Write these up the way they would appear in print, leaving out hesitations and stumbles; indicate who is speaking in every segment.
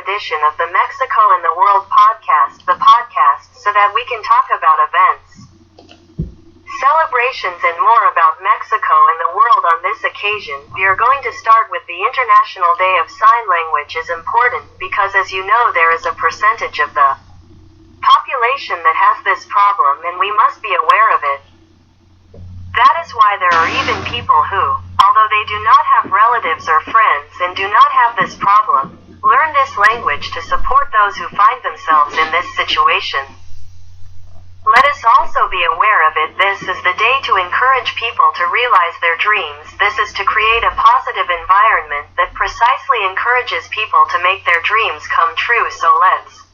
Speaker 1: edition of the Mexico in the World podcast, so that we can talk about events, celebrations and more about Mexico and the world. On this occasion, we are going to start with the International Day of Sign Language is important because, as you know, there is a percentage of the population that has this problem and we must be aware of it. That is why there are even people who, although they do not have relatives or friends and do not have this problem, learn this language to support those who find themselves in this situation. Let us also be aware of it. This is the day to encourage people to realize their dreams. This is to create a positive environment that precisely encourages people to make their dreams come true. So let's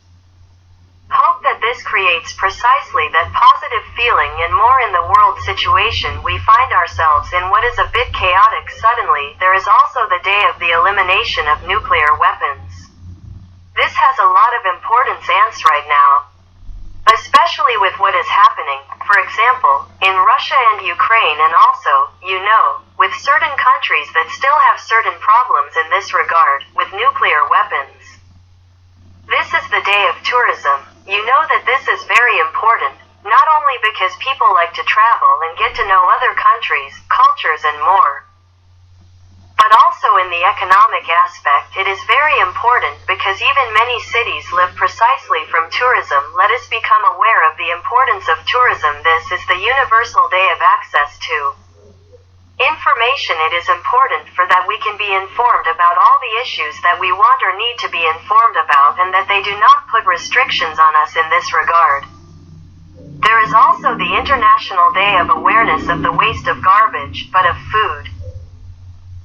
Speaker 1: hope that this creates precisely that positive feeling and more in the world situation we find ourselves in, what is a bit chaotic suddenly. There is also the day of the elimination of nuclear weapons. This has a lot of importance right now, especially with what is happening, for example, in Russia and Ukraine, and also, you know, with certain countries that still have certain problems in this regard, with nuclear weapons. This is the day of tourism. You know that this is very important, not only because people like to travel and get to know other countries, cultures and more, but also in the economic aspect. It is very important because even many cities live precisely from tourism. Let us become aware of the importance of tourism. This is the universal day of access to information. It is important for that we can be informed about all the issues that we want or need to be informed about, and that they do not put restrictions on us in this regard. There is also the International Day of Awareness of the Waste of Garbage, but of food.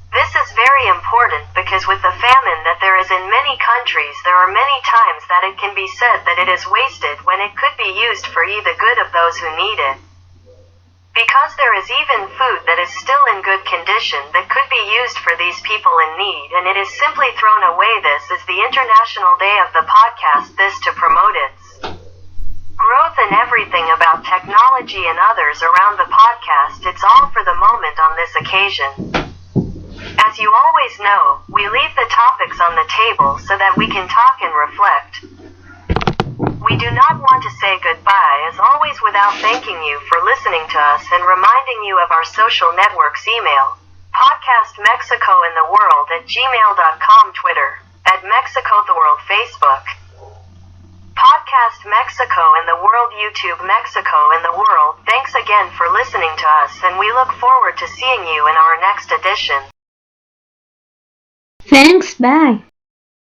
Speaker 1: This is very important because with the famine that there is in many countries, there are many times that it can be said that it is wasted when it could be used for the good of those who need it. Because there is even food that is still in good condition that could be used for these people in need, and it is simply thrown away. This is the International Day of the podcast. This to promote its growth and everything about technology and others around the podcast. It's all for the moment on this occasion. As you always know, we leave the topics on the table so that we can talk and reflect. We do not want to say goodbye as always without thanking you for listening to us and reminding you of our social networks email, Podcast Mexico in the World @gmail.com, Twitter, @MexicoTheWorld, Facebook, Podcast Mexico in the World, YouTube, Mexico in the World. Thanks again for listening to us, and we look forward to seeing you in our next edition.
Speaker 2: Thanks, bye.